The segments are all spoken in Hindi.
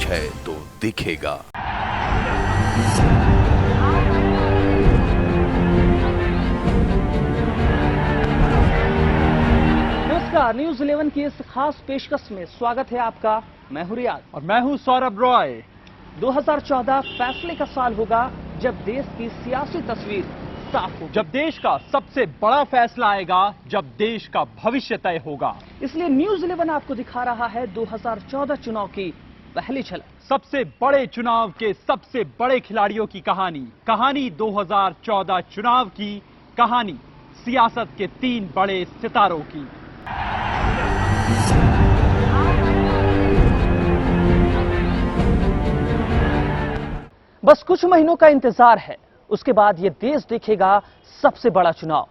है तो दिखेगा। नमस्कार, न्यूज 11 की इस खास पेशकश में स्वागत है आपका। मैं हूं रियाज और मैं हूं सौरभ रॉय। 2014 फैसले का साल होगा जब देश की सियासी तस्वीर साफ होगी, जब देश का सबसे बड़ा फैसला आएगा, जब देश का भविष्य तय होगा। इसलिए न्यूज 11 आपको दिखा रहा है 2014 चुनाव की पहली झलक। सबसे बड़े चुनाव के सबसे बड़े खिलाड़ियों की कहानी, कहानी 2014 चुनाव की, कहानी सियासत के 3 बड़े सितारों की। बस कुछ महीनों का इंतजार है, उसके बाद ये देश देखेगा सबसे बड़ा चुनाव।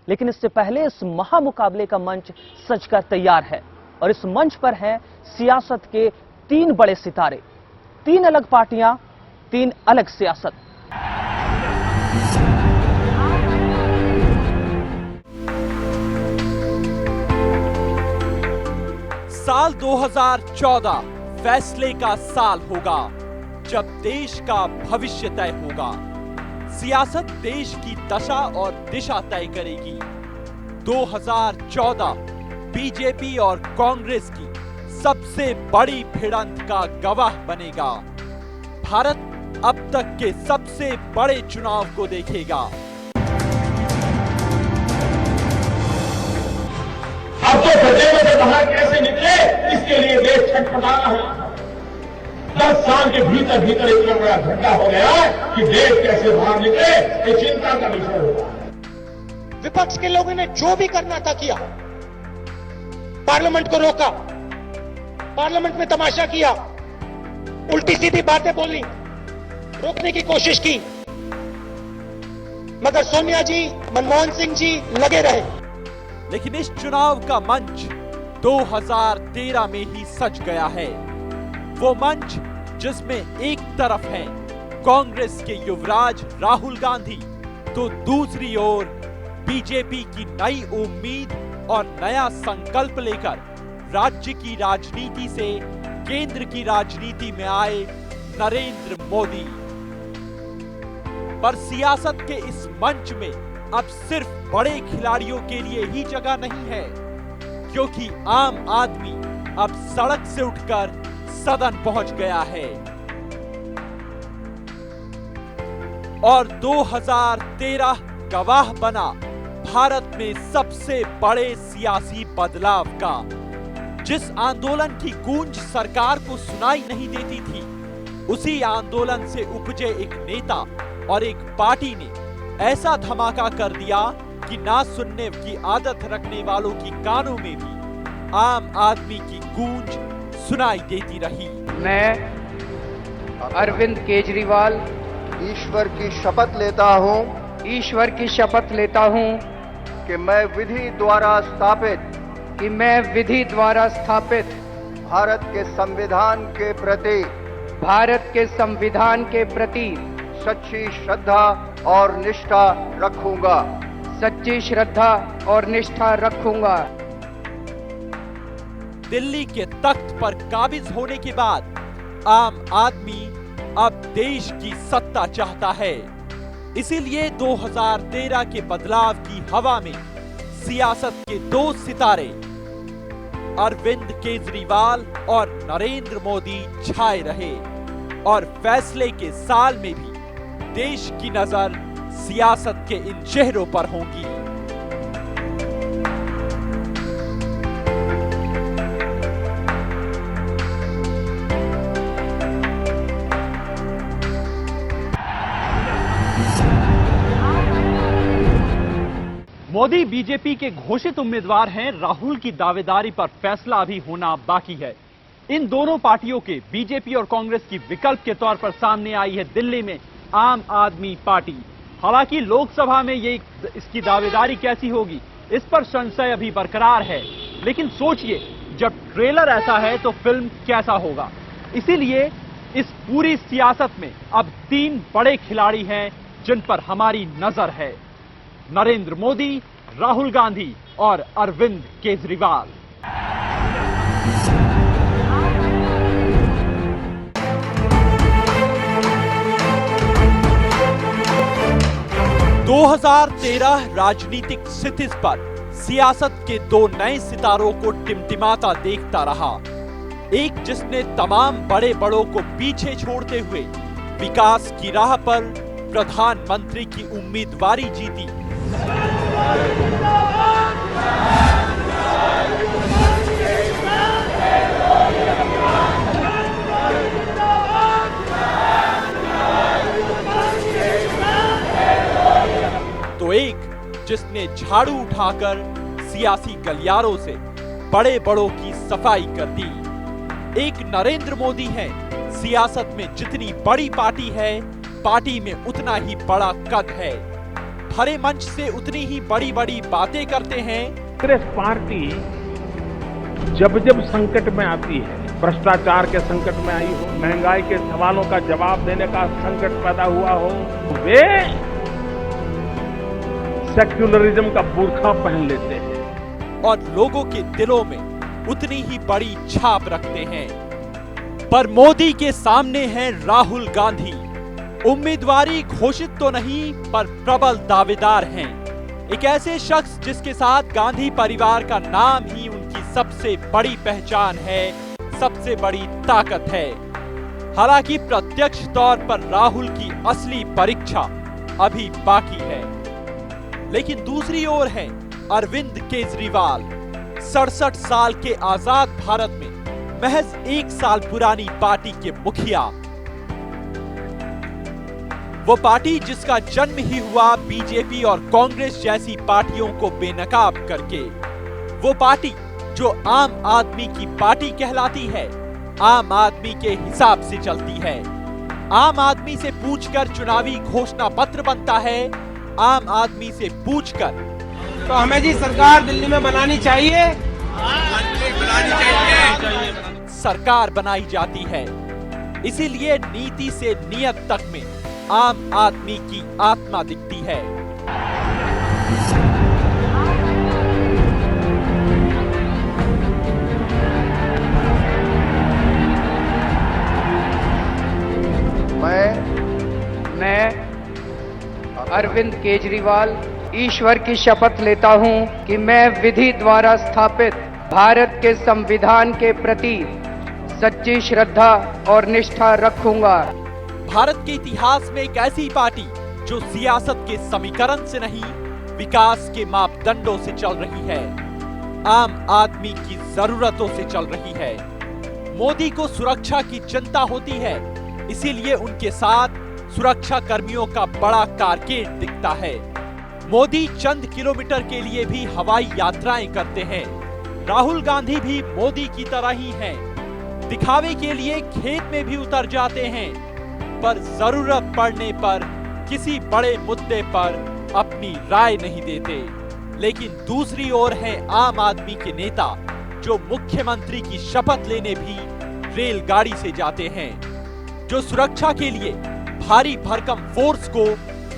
लेकिन इससे पहले इस महामुकाबले का मंच सजकर तैयार है और इस मंच पर हैं सियासत के 3 बड़े सितारे, 3 अलग पार्टियां, 3 अलग सियासत। साल 2014 फैसले का साल होगा, जब देश का भविष्य तय होगा। सियासत देश की दशा और दिशा तय करेगी। 2014 बीजेपी और कांग्रेस की सबसे बड़ी भिड़ंत का गवाह बनेगा। भारत अब तक के सबसे बड़े चुनाव को देखेगा। अब तो सजेले से बाहर कैसे निकले, इसके लिए देश छटपटा रहा है। 10 साल के भीतर भीतर इतना बड़ा घटना हो गया कि देश कैसे बाहर निकले, ये चिंता का विषय होगा। विपक्ष के लोगों ने जो भी करना था किया, पार्लियामेंट को रोका, पार्लियामेंट में तमाशा किया, उल्टी सीधी बातें बोली, रोकने की कोशिश की, मगर सोनिया जी, मनमोहन सिंह जी लगे रहे। लेकिन इस चुनाव का मंच 2013 में ही सज गया है। वो मंच जिसमें एक तरफ है कांग्रेस के युवराज राहुल गांधी, तो दूसरी ओर बीजेपी की नई उम्मीद और नया संकल्प लेकर राज्य की राजनीति से केंद्र की राजनीति में आए नरेंद्र मोदी। पर सियासत के इस मंच में अब सिर्फ बड़े खिलाड़ियों के लिए ही जगह नहीं है, क्योंकि आम आदमी अब सड़क से उठकर सदन पहुंच गया है। और 2013 गवाह बना भारत में सबसे बड़े सियासी बदलाव का। जिस आंदोलन की गूंज सरकार को सुनाई नहीं देती थी, उसी आंदोलन से उपजे एक नेता और एक पार्टी ने ऐसा धमाका कर दिया कि ना सुनने की आदत रखने वालों की कानों में भी आम आदमी की गूंज सुनाई देती रही। मैं अरविंद केजरीवाल ईश्वर की शपथ लेता हूं कि मैं विधि द्वारा स्थापित भारत के संविधान के प्रति सच्ची श्रद्धा और निष्ठा रखूंगा। दिल्ली के तख्त पर काबिज होने के बाद आम आदमी अब देश की सत्ता चाहता है। इसीलिए 2013 के बदलाव की हवा में सियासत के 2 सितारे अरविंद केजरीवाल और नरेंद्र मोदी छाए रहे। और फैसले के साल में भी देश की नजर सियासत के इन चेहरों पर होंगी। मोदी बीजेपी के घोषित उम्मीदवार हैं। राहुल की दावेदारी पर फैसला अभी होना बाकी है। इन दोनों पार्टियों के, बीजेपी और कांग्रेस की विकल्प के तौर पर सामने आई है दिल्ली में आम आदमी पार्टी। हालांकि लोकसभा में इसकी दावेदारी कैसी होगी, इस पर संशय अभी बरकरार है। लेकिन सोचिए, जब ट्रेलर ऐसा है तो फिल्म कैसा होगा। इसीलिए इस पूरी सियासत में अब 3 बड़े खिलाड़ी हैं जिन पर हमारी नजर है: नरेंद्र मोदी, राहुल गांधी और अरविंद केजरीवाल। 2013 राजनीतिक क्षितिज पर सियासत के दो नए सितारों को टिमटिमाता देखता रहा। एक जिसने तमाम बड़े बड़ों को पीछे छोड़ते हुए विकास की राह पर प्रधानमंत्री की उम्मीदवारी जीती। तो एक जिसने झाड़ू उठाकर सियासी गलियारों से बड़े बड़ों की सफाई कर दी। एक नरेंद्र मोदी है, सियासत में जितनी बड़ी पार्टी है, पार्टी में उतना ही बड़ा कद है। भरे मंच से उतनी ही बड़ी बड़ी बातें करते हैं। कांग्रेस पार्टी जब जब संकट में आती है, भ्रष्टाचार के संकट में आई हो, महंगाई के सवालों का जवाब देने का संकट पैदा हुआ हो, वे सेक्युलरिज्म का बुर्खा पहन लेते हैं और लोगों के दिलों में उतनी ही बड़ी छाप रखते हैं। पर मोदी के सामने हैं राहुल गांधी। उम्मीदवारी घोषित तो नहीं, पर प्रबल दावेदार हैं। एक ऐसे शख्स जिसके साथ गांधी परिवार का नाम ही उनकी सबसे बड़ी पहचान है, सबसे बड़ी ताकत है। हालांकि प्रत्यक्ष तौर पर राहुल की असली परीक्षा अभी बाकी है। लेकिन दूसरी ओर है अरविंद केजरीवाल। 67 साल के आजाद भारत में महज 1 साल पुरानी पार्टी के मुखिया। वो पार्टी जिसका जन्म ही हुआ बीजेपी और कांग्रेस जैसी पार्टियों को बेनकाब करके। वो पार्टी जो आम आदमी की पार्टी कहलाती है, आम आदमी के हिसाब से चलती है। आम आदमी से पूछकर चुनावी घोषणा पत्र बनता है, आम आदमी से पूछकर। तो हमें जी सरकार दिल्ली में बनानी चाहिए, सरकार बनाई जाती है। इसीलिए नीति से नियत तक में आम आदमी की आत्मा दिखती है। मैं अरविंद केजरीवाल ईश्वर की शपथ लेता हूं कि मैं विधि द्वारा स्थापित भारत के संविधान के प्रति सच्ची श्रद्धा और निष्ठा रखूंगा। भारत के इतिहास में एक ऐसी पार्टी जो सियासत के समीकरण से नहीं, विकास के मापदंडों से चल रही है, आम आदमी की जरूरतों से चल रही है। मोदी को सुरक्षा की चिंता होती है, इसीलिए उनके साथ सुरक्षा कर्मियों का बड़ा कारकेड दिखता है। मोदी चंद किलोमीटर के लिए भी हवाई यात्राएं करते हैं। राहुल गांधी भी मोदी की तरह ही हैं। दिखावे के लिए खेत में भी उतर जाते हैं, पर जरूरत पड़ने पर किसी बड़े मुद्दे पर अपनी राय नहीं देते। लेकिन दूसरी ओर है आम आदमी के नेता जो मुख्यमंत्री की शपथ लेने भी रेलगाड़ी से जाते हैं, जो सुरक्षा के लिए भारी भरकम फोर्स को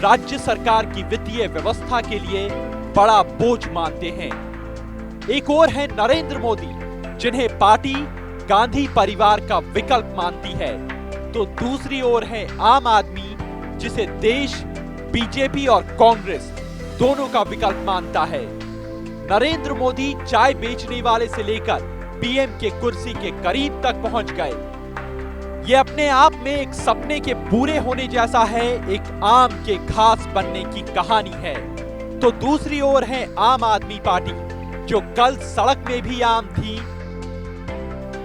राज्य सरकार की वित्तीय व्यवस्था के लिए बड़ा बोझ मानते हैं। एक और है नरेंद्र मोदी, जिन्हें पार्टी गांधी परिवार का विकल्प मानती है, तो दूसरी ओर है आम आदमी, जिसे देश बीजेपी और कांग्रेस दोनों का विकल्प मानता है। नरेंद्र मोदी चाय बेचने वाले से लेकर पीएम के कुर्सी के करीब तक पहुंच गए। ये अपने आप में एक सपने के पूरे होने जैसा है, एक आम के खास बनने की कहानी है। तो दूसरी ओर है आम आदमी पार्टी, जो कल सड़क में भी आम थी,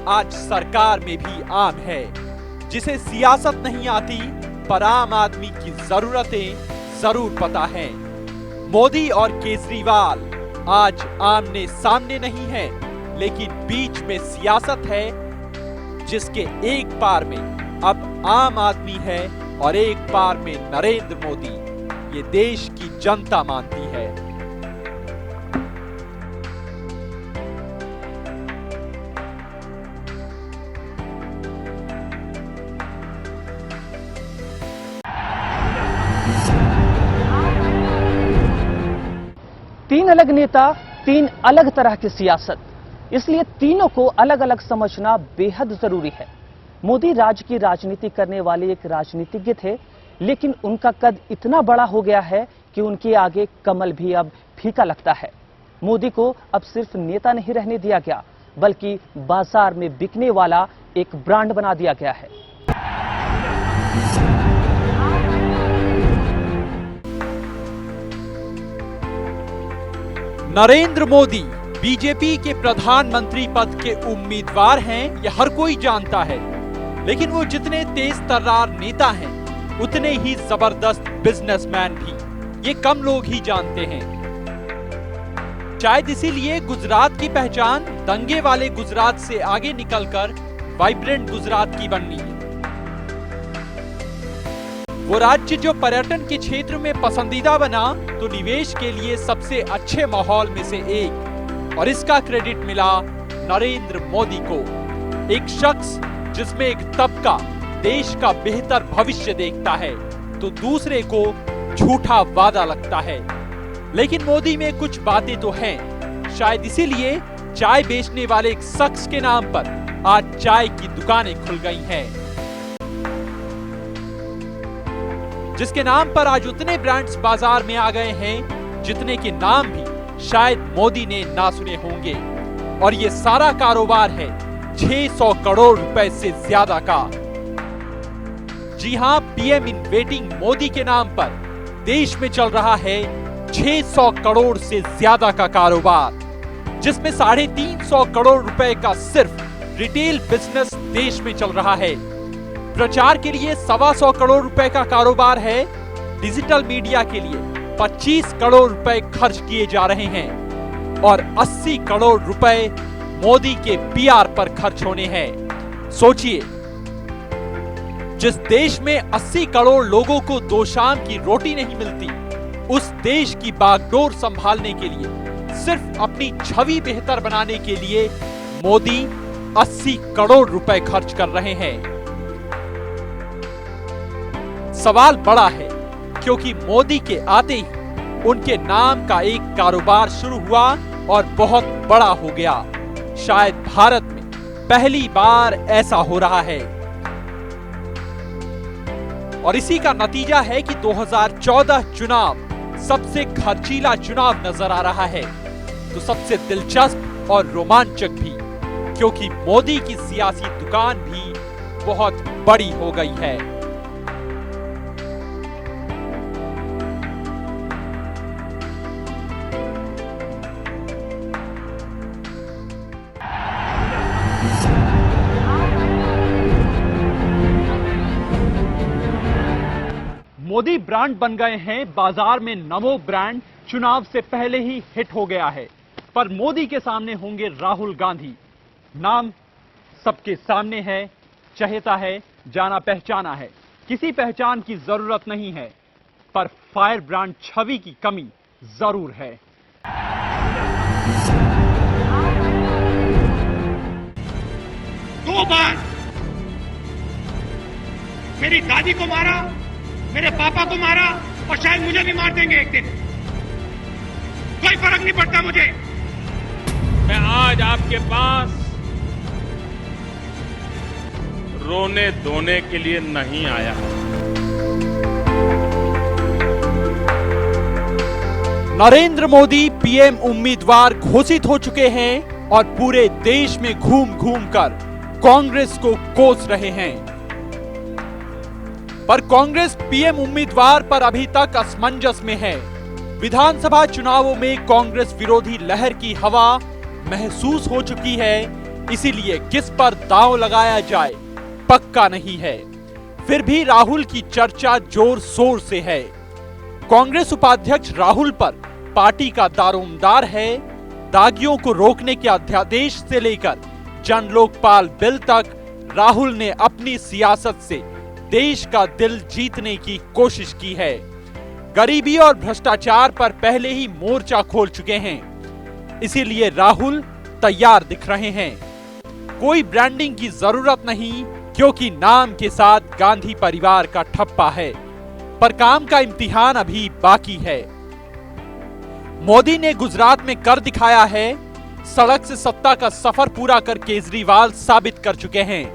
आज सरकार में भी आम है, जिसे सियासत नहीं आती, पर आम आदमी की जरूरतें जरूर पता है। मोदी और केजरीवाल आज आमने सामने नहीं है, लेकिन बीच में सियासत है, जिसके एक पार में अब आम आदमी है और एक पार में नरेंद्र मोदी। ये देश की जनता मानती है। तीन अलग नेता, तीन अलग तरह की सियासत, इसलिए तीनों को अलग अलग समझना बेहद जरूरी है। मोदी राज्य की राजनीति करने वाले एक राजनीतिज्ञ थे, लेकिन उनका कद इतना बड़ा हो गया है कि उनके आगे कमल भी अब फीका लगता है। मोदी को अब सिर्फ नेता नहीं रहने दिया गया, बल्कि बाजार में बिकने वाला एक ब्रांड बना दिया गया है। नरेंद्र मोदी बीजेपी के प्रधानमंत्री पद के उम्मीदवार हैं, यह हर कोई जानता है। लेकिन वो जितने तेज तर्रार नेता हैं, उतने ही जबरदस्त बिजनेसमैन भी, ये कम लोग ही जानते हैं। शायद इसीलिए गुजरात की पहचान दंगे वाले गुजरात से आगे निकलकर वाइब्रेंट गुजरात की बननी है। वो राज्य जो पर्यटन के क्षेत्र में पसंदीदा बना, तो निवेश के लिए सबसे अच्छे माहौल में से एक, और इसका क्रेडिट मिला नरेंद्र मोदी को। एक शख्स जिसमें एक तबका देश का बेहतर भविष्य देखता है, तो दूसरे को झूठा वादा लगता है। लेकिन मोदी में कुछ बातें तो हैं। शायद इसीलिए चाय बेचने वाले एक शख्स के नाम पर आज चाय की दुकानें खुल गई हैं, जिसके नाम पर आज उतने ब्रांड्स बाजार में आ गए हैं जितने के नाम भी शायद मोदी ने ना सुने होंगे। और ये सारा कारोबार है 600 करोड़ रुपए से ज्यादा का। जी हां, पीएम इन वेटिंग मोदी के नाम पर देश में चल रहा है 600 करोड़ से ज्यादा का कारोबार, जिसमें 350 करोड़ रुपए का सिर्फ रिटेल बिजनेस देश में चल रहा है। प्रचार के लिए 125 करोड़ रुपए का कारोबार है। डिजिटल मीडिया के लिए 25 करोड़ रुपए खर्च किए जा रहे हैं और 80 करोड़ रुपए मोदी के पीआर पर खर्च होने हैं। सोचिए, जिस देश में 80 करोड़ लोगों को दो शाम की रोटी नहीं मिलती, उस देश की बागडोर संभालने के लिए, सिर्फ अपनी छवि बेहतर बनाने के लिए मोदी 80 करोड़ रुपए खर्च कर रहे हैं। सवाल बड़ा है, क्योंकि मोदी के आते ही उनके नाम का एक कारोबार शुरू हुआ और बहुत बड़ा हो गया। शायद भारत में पहली बार ऐसा हो रहा है। और इसी का नतीजा है कि 2014 चुनाव सबसे खर्चीला चुनाव नजर आ रहा है, तो सबसे दिलचस्प और रोमांचक भी, क्योंकि मोदी की सियासी दुकान भी बहुत बड़ी हो गई है। मोदी ब्रांड बन गए हैं। बाजार में नमो ब्रांड चुनाव से पहले ही हिट हो गया है। पर मोदी के सामने होंगे राहुल गांधी। नाम सबके सामने है, चहेता है, जाना पहचाना है, किसी पहचान की जरूरत नहीं है, पर फायर ब्रांड छवि की कमी जरूर है। दो बार मेरी दादी को मारा, मेरे पापा को मारा, और शायद मुझे भी मार देंगे एक दिन। कोई फर्क नहीं पड़ता मुझे। मैं आज आपके पास रोने धोने के लिए नहीं आया। नरेंद्र मोदी पीएम उम्मीदवार घोषित हो चुके हैं और पूरे देश में घूम घूम कर कांग्रेस को कोस रहे हैं। पर कांग्रेस पीएम उम्मीदवार पर अभी तक असमंजस में है। विधानसभा चुनावों में कांग्रेस विरोधी लहर की हवा महसूस हो चुकी है, इसीलिए किस पर दांव लगाया जाए पक्का नहीं है। फिर भी राहुल की चर्चा जोर शोर से है। कांग्रेस उपाध्यक्ष राहुल पर पार्टी का दारोमदार है। दागियों को रोकने के अध्यादेश से लेकर जन लोकपाल बिल तक राहुल ने अपनी सियासत से देश का दिल जीतने की कोशिश की है। गरीबी और भ्रष्टाचार पर पहले ही मोर्चा खोल चुके हैं, इसीलिए राहुल तैयार दिख रहे हैं। कोई ब्रांडिंग की जरूरत नहीं, क्योंकि नाम के साथ गांधी परिवार का ठप्पा है। पर काम का इम्तिहान अभी बाकी है। मोदी ने गुजरात में कर दिखाया है। सड़क से सत्ता का सफर पूरा कर केजरीवाल साबित कर चुके हैं,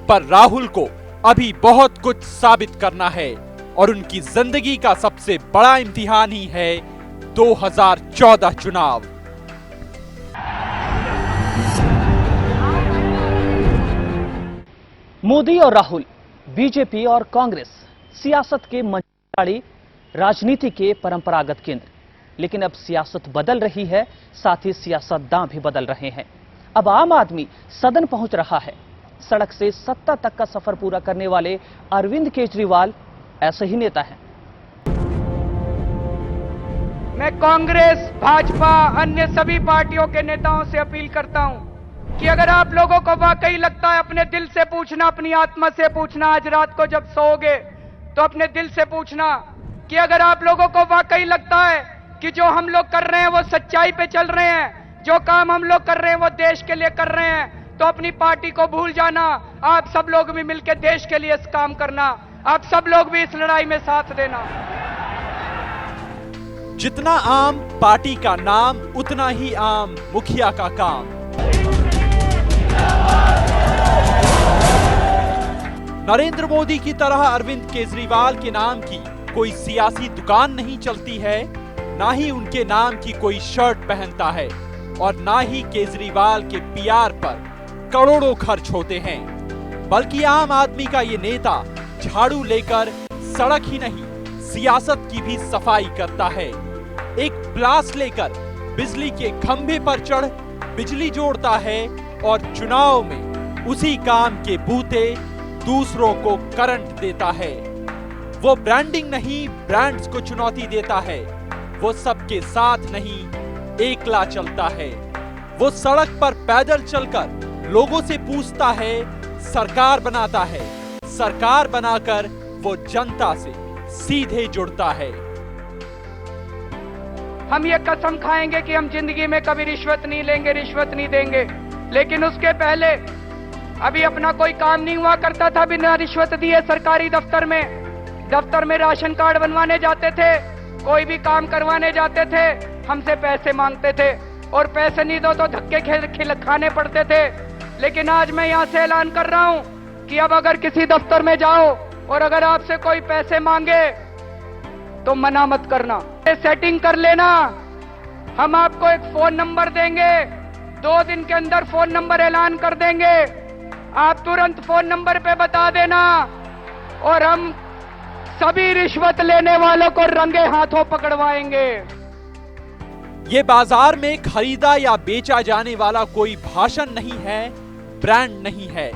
पर राहुल को अभी बहुत कुछ साबित करना है। और उनकी जिंदगी का सबसे बड़ा इम्तिहान ही है 2014 चुनाव। मोदी और राहुल, बीजेपी और कांग्रेस, सियासत के मंचाड़ी, राजनीति के परंपरागत केंद्र। लेकिन अब सियासत बदल रही है, साथ ही सियासतदान भी बदल रहे हैं। अब आम आदमी सदन पहुंच रहा है। सड़क से सत्ता तक का सफर पूरा करने वाले अरविंद केजरीवाल ऐसे ही नेता हैं। मैं कांग्रेस, भाजपा, अन्य सभी पार्टियों के नेताओं से अपील करता हूं कि अगर आप लोगों को वाकई लगता है, अपने दिल से पूछना, अपनी आत्मा से पूछना, आज रात को जब सोओगे तो अपने दिल से पूछना कि अगर आप लोगों को वाकई लगता है कि जो हम लोग कर रहे हैं वो सच्चाई पे चल रहे हैं, जो काम हम लोग कर रहे हैं वो देश के लिए कर रहे हैं, तो अपनी पार्टी को भूल जाना। आप सब लोग भी मिलकर देश के लिए इस काम करना, आप सब लोग भी इस लड़ाई में साथ देना। जितना आम पार्टी का नाम, उतना ही आम मुखिया का काम। नरेंद्र मोदी की तरह अरविंद केजरीवाल के नाम की कोई सियासी दुकान नहीं चलती है, ना ही उनके नाम की कोई शर्ट पहनता है, और ना ही केजरीवाल के पीआर पर करोड़ों खर्च होते हैं। बल्कि आम आदमी का ये नेता झाड़ू लेकर सड़क ही नहीं, सियासत की भी सफाई करता है। एक प्लास लेकर बिजली के खंभे पर चढ़ बिजली जोड़ता है, और चुनाव में उसी काम के बूते दूसरों को करंट देता है। वो ब्रांडिंग नहीं, ब्रांड्स को चुनौती देता है। वो सबके साथ नहीं, एकला चलता है। वो सड़क पर पैदल चलकर लोगों से पूछता है, सरकार बनाता है। सरकार बनाकर वो जनता से सीधे जुड़ता है। हम ये कसम खाएंगे कि हम जिंदगी में कभी रिश्वत नहीं लेंगे, रिश्वत नहीं देंगे। लेकिन उसके पहले अभी अपना कोई काम नहीं हुआ करता था बिना रिश्वत दिए। सरकारी दफ्तर में राशन कार्ड बनवाने जाते थे, कोई भी काम करवाने जाते थे, हमसे पैसे मांगते थे, और पैसे नहीं दो तो धक्के खाने पड़ते थे। लेकिन आज मैं यहां से ऐलान कर रहा हूं कि अब अगर किसी दफ्तर में जाओ और अगर आपसे कोई पैसे मांगे तो मना मत करना, सेटिंग कर लेना। हम आपको एक फोन नंबर देंगे, 2 दिन के अंदर फोन नंबर ऐलान कर देंगे। आप तुरंत फोन नंबर पे बता देना, और हम सभी रिश्वत लेने वालों को रंगे हाथों पकड़वाएंगे। ये बाजार में खरीदा या बेचा जाने वाला कोई भाषण नहीं है, ब्रांड नहीं है,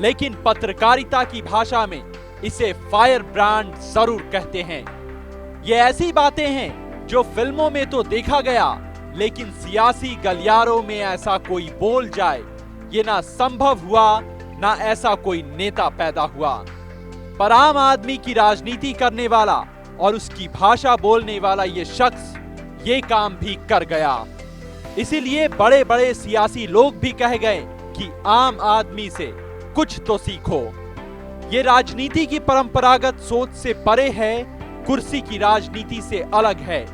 लेकिन पत्रकारिता की भाषा में इसे फायर ब्रांड जरूर कहते हैं। ये ऐसी बातें हैं जो फिल्मों में तो देखा गया, लेकिन सियासी गलियारों में ऐसा कोई बोल जाए, ये ना संभव हुआ, ना ऐसा कोई नेता पैदा हुआ। पर आम आदमी की राजनीति करने वाला और उसकी भाषा बोलने वाला ये शख्स ये काम भी कर गया। इसीलिए बड़े बड़े सियासी लोग भी कह गए कि आम आदमी से कुछ तो सीखो। ये राजनीति की परंपरागत सोच से परे है, कुर्सी की राजनीति से अलग है।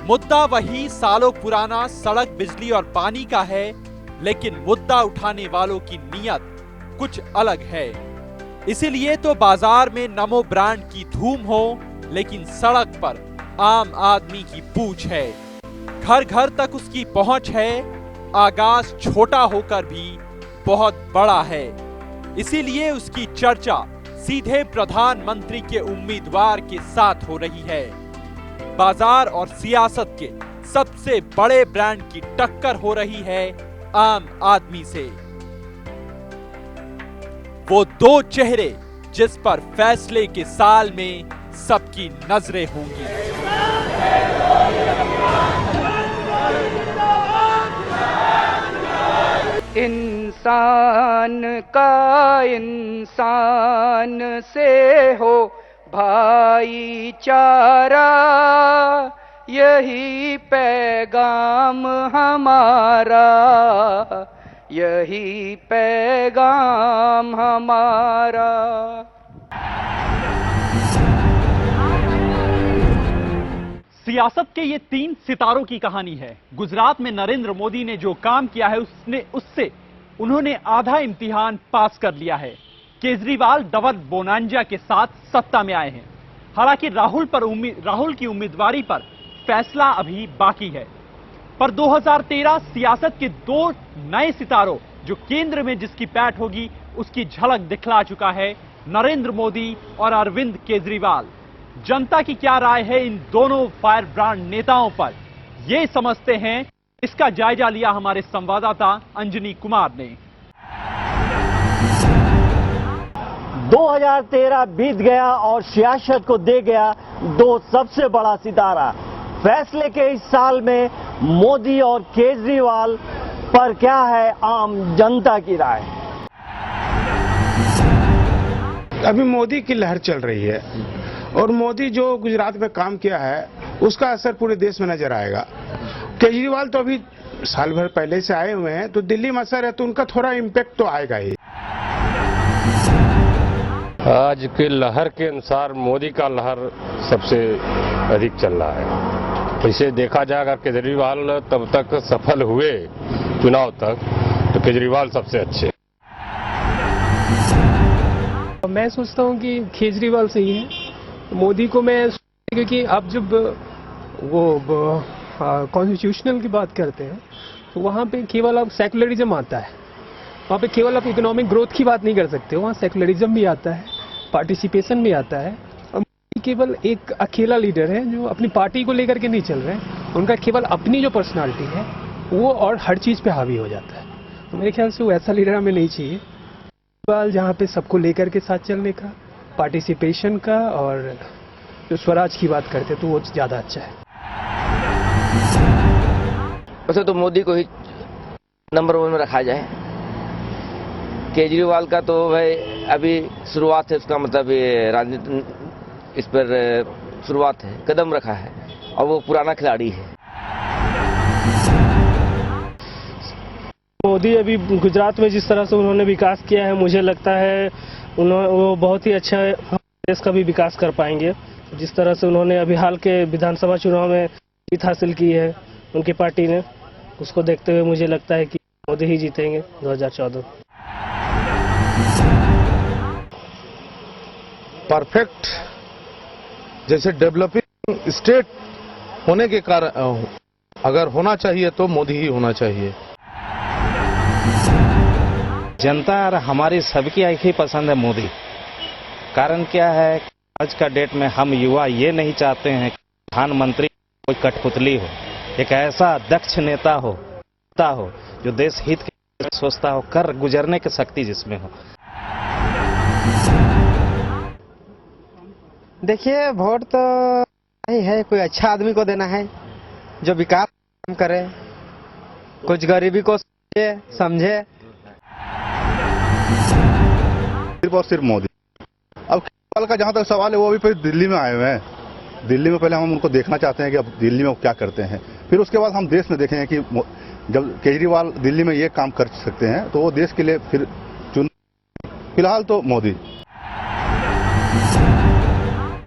मुद्दा वही सालों पुराना सड़क, बिजली और पानी का है, लेकिन मुद्दा उठाने वालों की नीयत कुछ अलग है। इसीलिए तो बाजार में नमो ब्रांड की धूम हो, लेकिन सड़क पर आम आदमी की पूछ है। घर घर तक उसकी पहुंच है, आगाज छोटा होकर भी बहुत बड़ा है। इसीलिए उसकी चर्चा सीधे प्रधानमंत्री के उम्मीदवार के साथ हो रही है। बाजार और सियासत के सबसे बड़े ब्रांड की टक्कर हो रही है आम आदमी से। वो 2 चेहरे जिस पर फैसले के साल में सबकी नजरें होंगी। इंसान का इंसान से हो भाईचारा, यही पैगाम हमारा, यही पैगाम हमारा। सियासत के ये 3 सितारों की कहानी है। गुजरात में नरेंद्र मोदी ने जो काम किया है उससे उन्होंने आधा इम्तिहान पास कर लिया है। केजरीवाल डबल बोनांजा के साथ सत्ता में आए हैं। हालांकि राहुल की उम्मीदवारी पर फैसला अभी बाकी है। पर 2013 सियासत के दो नए सितारों जो केंद्र में जिसकी पैठ होगी उसकी झलक दिखला चुका है नरेंद्र मोदी और अरविंद केजरीवाल। जनता की क्या राय है इन दोनों फायर ब्रांड नेताओं पर, ये समझते हैं। इसका जायजा लिया हमारे संवाददाता अंजनी कुमार ने। 2013 बीत गया और सियासत को दे गया दो सबसे बड़ा सितारा। फैसले के इस साल में मोदी और केजरीवाल पर क्या है आम जनता की राय? अभी मोदी की लहर चल रही है और मोदी जो गुजरात में काम किया है उसका असर पूरे देश में नजर आएगा। केजरीवाल तो अभी साल भर पहले से आए हुए हैं, तो दिल्ली में असर है तो उनका थोड़ा इम्पैक्ट तो आएगा ही। आज के लहर के अनुसार मोदी का लहर सबसे अधिक चल रहा है। इसे देखा जाए अगर केजरीवाल तब तक सफल हुए चुनाव तक तो केजरीवाल सबसे अच्छे। मैं सोचता हूं कि केजरीवाल सही है। मोदी को मैं, क्योंकि अब जब वो कॉन्स्टिट्यूशनल की बात करते हैं तो वहाँ पे केवल अब सेकुलरिज्म आता है। वहाँ पे केवल आप इकोनॉमिक ग्रोथ की बात नहीं कर सकते, वहाँ सेकुलरिज्म भी आता है, पार्टिसिपेशन भी आता है। और मोदी केवल एक अकेला लीडर है जो अपनी पार्टी को लेकर के नहीं चल रहे हैं, उनका केवल अपनी जो पर्सनालिटी है वो और हर चीज पे हावी हो जाता है। तो मेरे ख्याल से वो ऐसा लीडर हमें नहीं चाहिए। जहाँ पे सबको लेकर के साथ चलने का, पार्टिसिपेशन का और जो स्वराज की बात करते तो वो ज्यादा अच्छा है। वैसे तो मोदी को ही नंबर 1 में रखा जाए। केजरीवाल का तो भाई अभी शुरुआत है, उसका मतलब ये राजनीति इस पर शुरुआत है, कदम रखा है और वो पुराना खिलाड़ी है। मोदी अभी गुजरात में जिस तरह से उन्होंने विकास किया है, मुझे लगता है वो बहुत ही अच्छा देश का भी विकास कर पाएंगे। जिस तरह से उन्होंने अभी हाल के विधानसभा चुनाव में जीत हासिल की है उनकी पार्टी ने, उसको देखते हुए मुझे लगता है कि मोदी ही जीतेंगे 2014। परफेक्ट जैसे डेवलपिंग स्टेट होने के कारण अगर होना चाहिए तो मोदी ही होना चाहिए। जनता और हमारी सबकी एक ही पसंद है मोदी। कारण क्या है, आज का डेट में हम युवा ये नहीं चाहते हैं कि प्रधानमंत्री कोई कठपुतली हो, एक ऐसा दक्ष नेता हो जो देश हित के सोचता हो, कर गुजरने की शक्ति जिसमें हो। देखिए, वोट तो नहीं है, कोई अच्छा आदमी को देना है जो विकास करे, कुछ गरीबी को समझे। सिर्फ और सिर्फ मोदी। अब केजरीवाल का जहां तक सवाल है वो अभी फिर दिल्ली में आए हुए हैं। दिल्ली में पहले हम उनको देखना चाहते हैं कि अब दिल्ली में वो क्या करते हैं, फिर उसके बाद हम देश में देखेंगे कि जब केजरीवाल दिल्ली में ये काम कर सकते हैं तो वो देश के लिए फिर चुन। फिलहाल तो मोदी।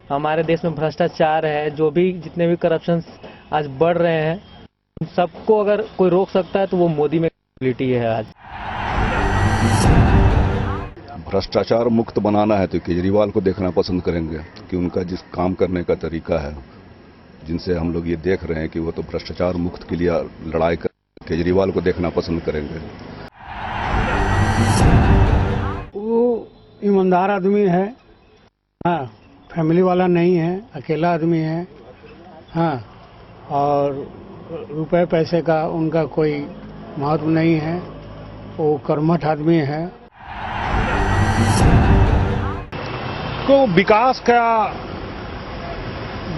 हमारे देश में भ्रष्टाचार है, जो भी जितने भी करप्शन आज बढ़ रहे हैं, उन सबको अगर कोई रोक सकता है तो वो मोदी में एबिलिटी है। आज भ्रष्टाचार मुक्त बनाना है तो केजरीवाल को देखना पसंद करेंगे कि उनका जिस काम करने का तरीका है, जिनसे हम लोग ये देख रहे हैं कि वो तो भ्रष्टाचार मुक्त के लिए लड़ाई कर, केजरीवाल को देखना पसंद करेंगे। वो ईमानदार आदमी है, हाँ, फैमिली वाला नहीं है, अकेला आदमी है, हाँ, और रुपए पैसे का उनका कोई महत्व नहीं है, वो कर्मठ आदमी है। तो विकास का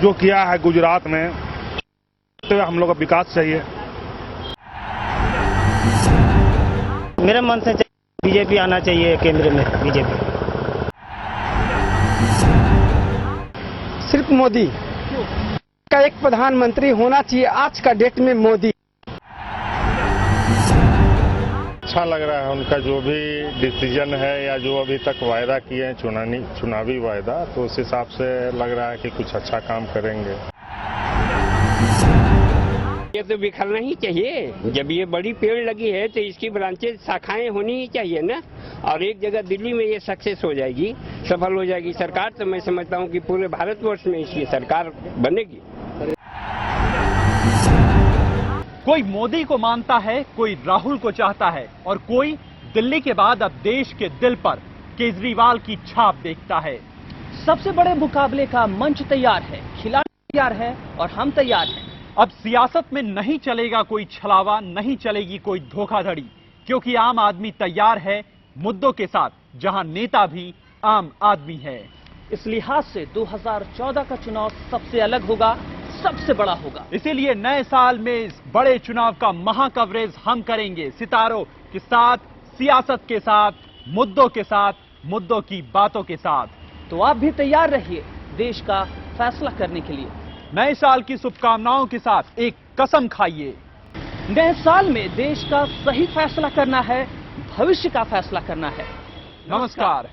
जो किया है गुजरात में, तो हम लोग को विकास चाहिए। मेरे मन से बीजेपी आना चाहिए केंद्र में। बीजेपी सिर्फ मोदी का एक प्रधानमंत्री होना चाहिए आज का डेट में, मोदी। अच्छा लग रहा है उनका जो भी डिसीजन है या जो अभी तक वायदा किए हैं चुनावी वायदा, तो उस हिसाब से लग रहा है कि कुछ अच्छा काम करेंगे। ये तो बिखरना ही चाहिए। जब ये बड़ी पेड़ लगी है तो इसकी ब्रांचेज शाखाएं होनी ही चाहिए ना। और एक जगह दिल्ली में ये सक्सेस हो जाएगी, सफल हो जाएगी सरकार, तो मैं समझता हूँ कि पूरे भारतवर्ष में इसकी सरकार बनेगी। कोई मोदी को मानता है, कोई राहुल को चाहता है और कोई दिल्ली के बाद अब देश के दिल पर केजरीवाल की छाप देखता है। सबसे बड़े मुकाबले का मंच तैयार है, खिलाड़ी तैयार है और हम तैयार हैं। अब सियासत में नहीं चलेगा कोई छलावा, नहीं चलेगी कोई धोखाधड़ी, क्योंकि आम आदमी तैयार है मुद्दों के साथ, जहां नेता भी आम आदमी है। इस लिहाज से 2014 का चुनाव सबसे अलग होगा, सबसे बड़ा होगा। इसीलिए नए साल में इस बड़े चुनाव का महा कवरेज हम करेंगे, सितारों के साथ, सियासत के साथ, मुद्दों के साथ, मुद्दों की बातों के साथ। तो आप भी तैयार रहिए देश का फैसला करने के लिए। नए साल की शुभकामनाओं के साथ एक कसम खाइए, नए साल में देश का सही फैसला करना है, भविष्य का फैसला करना है। नमस्कार।